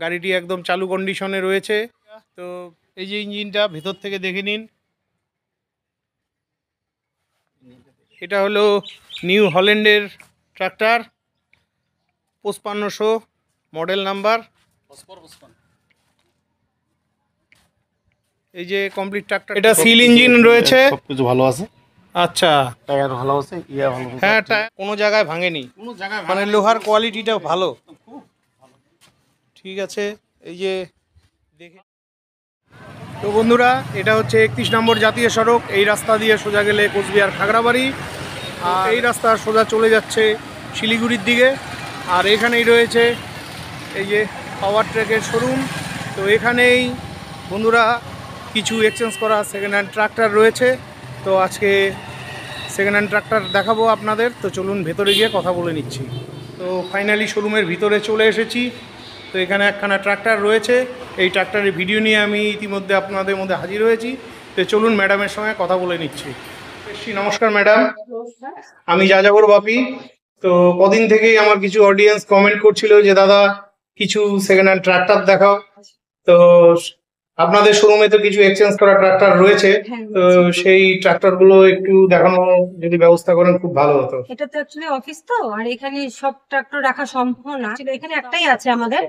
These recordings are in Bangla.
গাড়িটি একদম চালু কন্ডিশনে রয়েছে। তো এই যে ইঞ্জিনটা ভেতর থেকে দেখে নিন। এটা হলো নিউ হল্যান্ডের ট্রাক্টর 5500 মডেল নাম্বার। এই যে কমপ্লিট ট্রাক্টর, এটা সিল ইঞ্জিন রয়েছে, সবকিছু ভালো আছে। আচ্ছা, টায়ার ভালো আছে, ইয়া ভালো আছে। হ্যাঁ, কোনো জায়গায় ভাঙেনি, কোনো জায়গায় মানে লোহার কোয়ালিটিটাও ভালো। ঠিক আছে, এই যে দেখে। তো বন্ধুরা, এটা হচ্ছে 31 নম্বর জাতীয় সড়ক। এই রাস্তা দিয়ে সোজা গেলে কোচবিহার খাগড়াবাড়ি, আর এই রাস্তা সোজা চলে যাচ্ছে শিলিগুড়ির দিকে। আর এখানেই রয়েছে এই যে পাওয়ার ট্র্যাকের শোরুম। তো এখানেই বন্ধুরা কিছু এক্সচেঞ্জ করা সেকেন্ড হ্যান্ড ট্রাক্টর রয়েছে। তো আজকে সেকেন্ড হ্যান্ড ট্রাক্টর দেখাবো আপনাদের। তো চলুন ভেতরে গিয়ে কথা বলে নিচ্ছি। তো ফাইনালি শোরুমের ভিতরে চলে এসেছি। তো এখানে একখানা ট্রাক্টর রয়েছে। এই ট্রাক্টরের ভিডিও নিয়ে আমি ইতিমধ্যে আপনাদের মধ্যে হাজির হয়েছি। তো চলুন ম্যাডামের সঙ্গে কথা বলে নিচ্ছি। নমস্কার ম্যাডাম, আমি যাযাবর বাপি। তো কদিন থেকেই আমার কিছু অডিয়েন্স কমেন্ট করছিল যে দাদা কিছু সেকেন্ড হ্যান্ড ট্রাক্টর দেখাও। তো আপনাদের শোরুমে তো কিছু এক্সচেঞ্জ করা ট্রাক্টর রয়েছে, তো সেই ট্রাক্টর গুলো একটু দেখানো যদি ব্যবস্থা করেন খুব ভালো হতো। এটা তো অ্যাকচুয়ালি অফিস, তো আর এখানে সব ট্রাক্টর রাখা সম্ভব না। এখানে একটাই আছে আমাদের,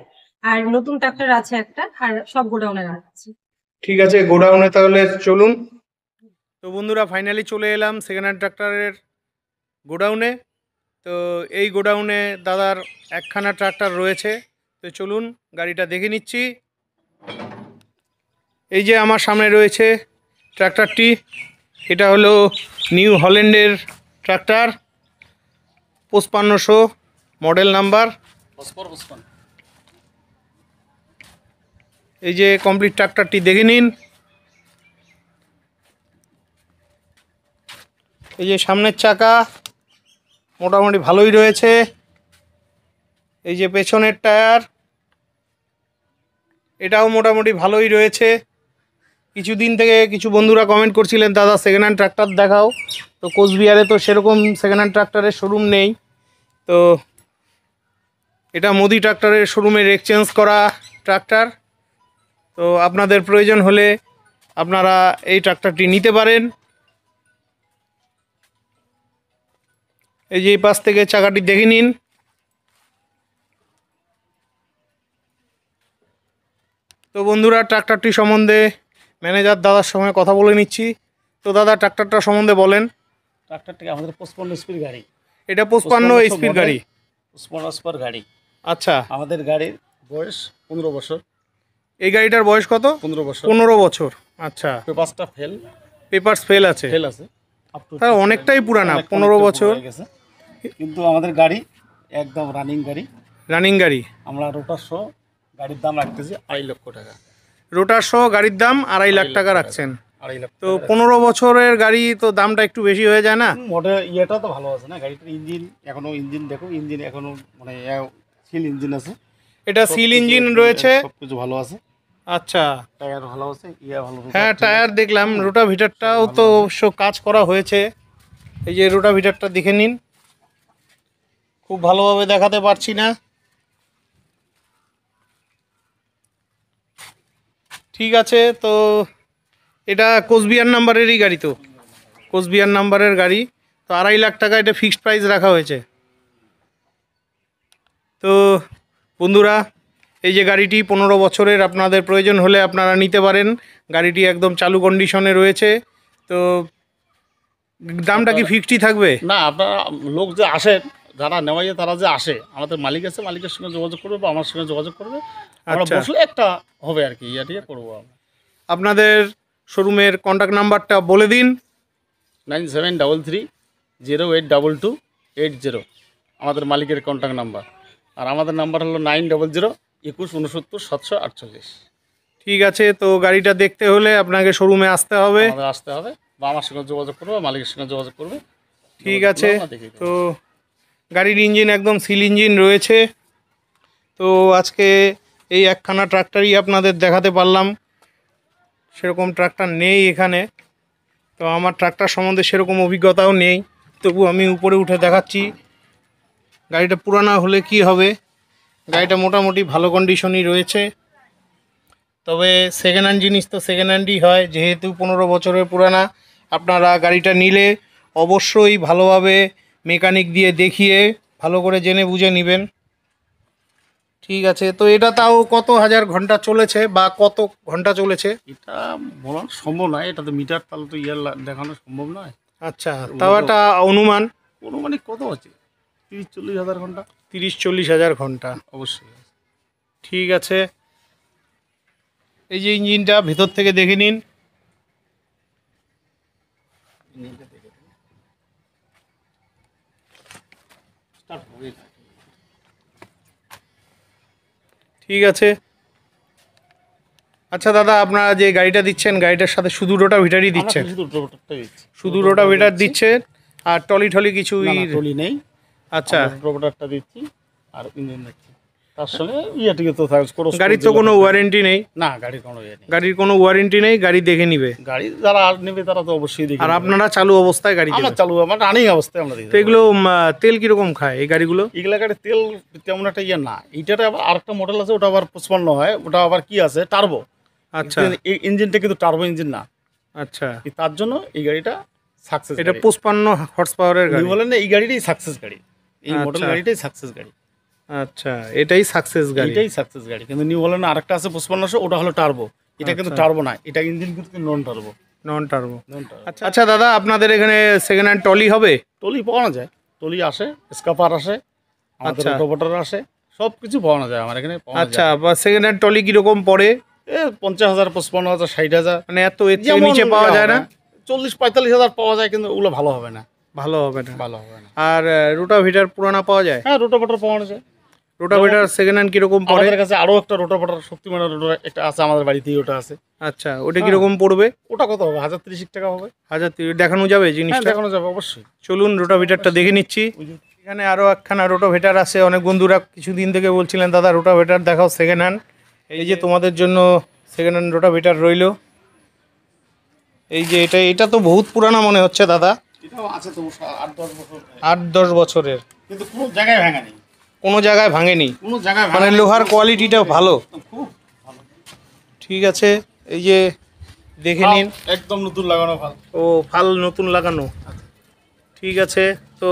আর নতুন ট্রাক্টর আছে একটা, আর সব গোডাউনে রাখা আছে। ঠিক আছে, গোডাউনে তাহলে চলুন। তো বন্ধুরা, ফাইনালি চলে এলাম সেকেন্ড হ্যান্ড ট্রাক্টরের গোডাউনে। তো এই গোডাউনে দাদার একখানা ট্রাক্টর রয়েছে। তো চলুন গাড়িটা দেখে নিচ্ছি। এই যে আমার সামনে রয়েছে ট্রাক্টরটি, এটা হলো নিউ হল্যান্ডের ট্রাক্টর 5500 মডেল নাম্বার। এই যে কমপ্লিট ট্রাক্টরটি দেখে নিন। এই যে সামনের চাকা মোটামুটি ভালোই রয়েছে। এই যে পেছনের টায়ার, এটাও মোটামুটি ভালোই রয়েছে। কিছুদিন থেকে কিছু বন্ধুরা কমেন্ট করছিলেন দাদা সেকেন্ড হ্যান্ড ট্রাক্টর দেখাও। তো কোচবিহারে তো সেরকম সেকেন্ড হ্যান্ড ট্রাক্টরের শোরুম নেই। তো এটা মোদি ট্রাক্টরের শোরুমের এক্সচেঞ্জ করা ট্রাক্টর। তো আপনাদের প্রয়োজন হলে আপনারা এই ট্রাক্টরটি নিতে পারেন। এই যে এই পাশ থেকে চাকাটি দেখে নিন। তো বন্ধুরা, ট্রাক্টরটি সম্বন্ধে ম্যানেজার দাদার সঙ্গে কথা বলে নিচ্ছি। তো দাদা, ট্রাক্টরটা সম্বন্ধে বলেন। ট্রাক্টরটা আমাদের 55 স্পিড গাড়ি। এটা 55 স্পিড গাড়ি। 55 স্পিড গাড়ি। আচ্ছা, আমাদের গাড়ির বয়স 15 বছর। এই গাড়িটার বয়স কত? 15 বছর। 15 বছর। আচ্ছা, পেপারসটা ফেল, পেপারস ফেল আছে। ফেল আছে। তাহলে অনেকটাই পুরানা, 15 বছর। কিন্তু আমাদের গাড়ি একদম রানিং গাড়ি। রানিং গাড়ি। আমরা রোটার সহ গাড়ির দাম রাখতেছি 2.5 লক্ষ টাকা। রোটার সহ গাড়ির দাম 2.5 লাখ টাকা রাখছেন। 2.5 লাখ। তো 15 বছরের গাড়ি, তো দামটা একটু বেশি হয়ে যায় না? মডেল ইয়েটা তো ভালো আছে না গাড়িটার। ইঞ্জিন এখনো, ইঞ্জিন দেখো, ইঞ্জিন এখনো মানে সিল ইঞ্জিন আছে। এটা সিল ইঞ্জিন রয়েছে, সবকিছু ভালো আছে। আচ্ছা, টায়ার ভালো আছে, ইয়া ভালো আছে। হ্যাঁ, টায়ার দেখলাম। রোটাভিটারটাও তো অবশ্য কাজ করা হয়েছে। এই যে রোটাভিটারটা দেখে নিন, খুব ভালোভাবে দেখাতে পারছি না। ঠিক আছে, তো এটা কোচবিহার নাম্বারেরই গাড়ি। তো কোচবিহার নাম্বারের গাড়ি। তো 2.5 লাখ টাকা এটা ফিক্সড প্রাইস রাখা হয়েছে। তো বন্ধুরা, এই যে গাড়িটি 15 বছরের, আপনাদের প্রয়োজন হলে আপনারা নিতে পারেন। গাড়িটি একদম চালু কন্ডিশনে রয়েছে। তো দামটা কি ফিক্সডই থাকবে? না, আপনারা লোক যে আসে, যারা নেওয়া যায় তারা যে আসে, আমাদের মালিক আছে, মালিকের সঙ্গে যোগাযোগ করবে বা আমার সঙ্গে যোগাযোগ করবে। আমরা বসলে একটা হবে আর কি, ইয়া ঠিক করবো আমরা। আপনাদের শোরুমের কন্ট্যাক্ট নাম্বারটা বলে দিন। 9733082280 আমাদের মালিকের কন্ট্যাক্ট নাম্বার। আর আমাদের নাম্বার হলো 900221697748। ঠিক আছে, তো গাড়িটা দেখতে হলে আপনাকে শোরুমে আসতে হবে। আসতে হবে বা আমার সঙ্গে যোগাযোগ করবে, মালিকের সঙ্গে যোগাযোগ করবে। ঠিক আছে, তো গাড়ির ইঞ্জিন একদম সিল ইঞ্জিন রয়েছে। তো আজকে এই একখানা ট্রাক্টরই আপনাদের দেখাতে পারলাম। সেরকম ট্রাক্টর নেই এখানে। তো আমার ট্রাক্টর সম্বন্ধে সেরকম অভিজ্ঞতাও নেই, তবু আমি উপরে উঠে দেখাচ্ছি। গাড়িটা পুরানো হলে কি হবে, গাড়িটা মোটামুটি ভালো কন্ডিশনই রয়েছে, তবে সেকেন্ড হ্যান্ড জিনিস তো সেকেন্ড হ্যান্ডই হয়, যেহেতু 15 বছরের পুরানা। আপনারা গাড়িটা নিলে অবশ্যই ভালোভাবে মেকানিক দিয়ে দেখিয়ে ভালো করে জেনে বুঝে নেবেন। ঠিক আছে, তো এটা তাও কত হাজার ঘন্টা চলেছে বা কত ঘন্টা চলেছে? এটা বলা সম্ভব নয়, এটা তো মিটার তাহলে তো দেখানো সম্ভব নয়। আচ্ছা, তাও একটা অনুমান অনুমানিক কত আছে, 30-40 হাজার ঘন্টা। 30-40 হাজার ঘন্টা অবশ্যই। ঠিক আছে, এই যে ইঞ্জিনটা ভেতর থেকে দেখে নিন। ঠিক আছে। আচ্ছা দাদা, আপনারা যে গাড়িটা দিচ্ছেন গাড়িটার সাথে শুধু রোটাভিটারই দিচ্ছেন? শুধু রোটারটাই দিচ্ছি। শুধু রোটাভিটার দিচ্ছেন, আর টলি টলি কিছু? টলি নেই। আচ্ছা, রোটারটা দিচ্ছি আর ইঞ্জিন দিচ্ছি, তার সঙ্গে ইয়েটিকে তো থাকছে। গাড়ির তো কোনো ওয়ারেন্টি নেই? না, গাড়ির কোনো ইয়ে নেই। গাড়ির কোনো ওয়ারেন্টি নেই, গাড়ি দেখে নিবে? গাড়ি যারা নেবে তারা তো অবশ্যই দেখে। আর আপনারা চালু অবস্থায় গাড়ি আমরা দেবেন? চালু, আমার রানিং অবস্থায় আমরা দেখি। তো এগুলো তেল কিরকম খায় এই গাড়িগুলো? এগুলা গাড়ি তেল তেমন একটা ইয়ে না। এইটাতে আবার আরেকটা মডেল আছে, ওটা আবার 55 হয়, ওটা আবার কি আছে টার্বো। আচ্ছা, এই ইঞ্জিনটা কিন্তু টার্বো ইঞ্জিন না। আচ্ছা, তার জন্য এই গাড়িটা সাকসেস। এটা 55 হর্স পাওয়ারের গাড়ি বলেন না, এই গাড়িটাই সাকসেস গাড়ি, এই মডেল আচ্ছা। গাড়িটাই সাকসেস গাড়ি। আচ্ছা, এটাই সাকসেস গাড়ি? এটাই সাকসেস গাড়ি। কিন্তু নিউ বলেন আরেকটা আছে 5500, ওটা হলো টার্বো। এটা কিন্তু আচ্ছা। টার্বো না, এটা ইঞ্জিন কিন্তু non turbo. Non turbo. Non turbo. আচ্ছা আচ্ছা দাদা, আপনাদের এখানে সেকেন্ড হ্যান্ড টলি হবে? টলি পাওয়া যায়, টলি আসে, স্কাপার আসে, আমাদের আচ্ছা। রোটোভাটার আসে, সব কিছু পাওয়া যায় আমার এখানে। আচ্ছা, বা সেকেন্ড হ্যান্ড টলি কিরকম পড়ে? 50,000, 55,000, 60,000, মানে এত এর চেয়ে নিচে পাওয়া যায় না? 40-45,000 পাওয়া যায়, কিন্তু ওগুলো ভালো হবে না। ভালো হবে না? ভালো হবে না। আর রোটাভিটার পুরানা পাওয়া যায়? হ্যাঁ, রোটোভাটার পাওয়া যায়। রোটাভিটার সেকেন্ড হ্যান্ড কিরকম পড়ে? আমাদের কাছে আরো একটা রোটোভাটার, শক্তিমানের রোটার একটা আছে আমাদের বাড়িতেই, ওটা আছে। আচ্ছা, ওটা কিরকম পড়বে? ওটা কত হবে? 1030 টাকা হবে। 1030? দেখানো যাবে হ্যাঁ, জিনিসটা? দেখানো যাবে অবশ্যই। চলুন রোটাভিটারটা দেখে নিচ্ছি। এখানে আরও একখানা রোটাভেটার আছে। অনেক বন্ধুরা কিছুদিন থেকে বলছিলেন দাদা রোটাভেটার দেখাও সেকেন্ড হ্যান্ড। এই যে তোমাদের জন্য সেকেন্ড হ্যান্ড রোটাভেটার রইল। এই যে এটা তো বহুত পুরানা মনে হচ্ছে দাদা। এটাও আছে তো 8-10 বছর। 8-10 বছরের? কিন্তু কোনো জায়গায় ভাঙা নেই। কোনো জায়গায় ভাঙেনি? কোনো জায়গায় মানে লোহার কোয়ালিটিটাও ভালো? খুব ভালো। ঠিক আছে, এই যে দেখে নিন। একদম নতুন লাগানো ভালো। ও, ভাল নতুন লাগানো। ঠিক আছে, তো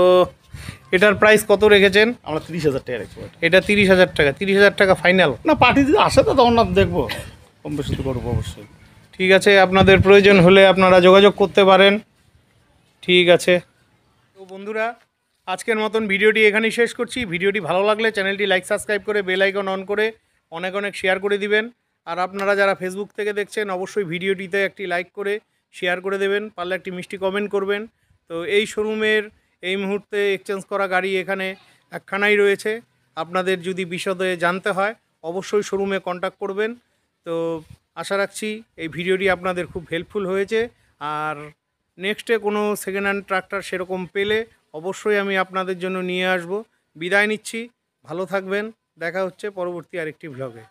এটার প্রাইস কত রেখেছেন? আমরা 30,000 টাকা রাখবো। এটা 30,000 টাকা? 30,000 টাকা ফাইনাল? না, পার্টি যদি আসে তো তখন না দেখবো, কম বেশি তো করবো অবশ্যই। ঠিক আছে, আপনাদের প্রয়োজন হলে আপনারা যোগাযোগ করতে পারেন। ঠিক আছে, তো বন্ধুরা আজকের মতন ভিডিওটি এখানেই শেষ করছি। ভিডিওটি ভালো লাগলে চ্যানেলটি লাইক সাবস্ক্রাইব করে বেল আইকন অন করে অনেক অনেক শেয়ার করে দিবেন। আর আপনারা যারা ফেসবুক থেকে দেখছেন অবশ্যই ভিডিওটিতে একটি লাইক করে শেয়ার করে দেবেন, পারলে একটি মিষ্টি কমেন্ট করবেন। তো এই শোরুমের এই মুহূর্তে এক্সচেঞ্জ করা গাড়ি এখানে একখানাই রয়েছে। আপনাদের যদি বিশদে জানতে হয় অবশ্যই শোরুমে কন্ট্যাক্ট করবেন। তো আশা রাখছি এই ভিডিওটি আপনাদের খুব হেল্পফুল হয়েছে। আর নেক্সটে কোনো সেকেন্ড হ্যান্ড ট্রাক্টর সেরকম পেলে অবশ্যই আমি আপনাদের জন্য নিয়ে আসব। বিদায় নিচ্ছি, ভালো থাকবেন, দেখা হচ্ছে পরবর্তী আরেকটি ভ্লগে।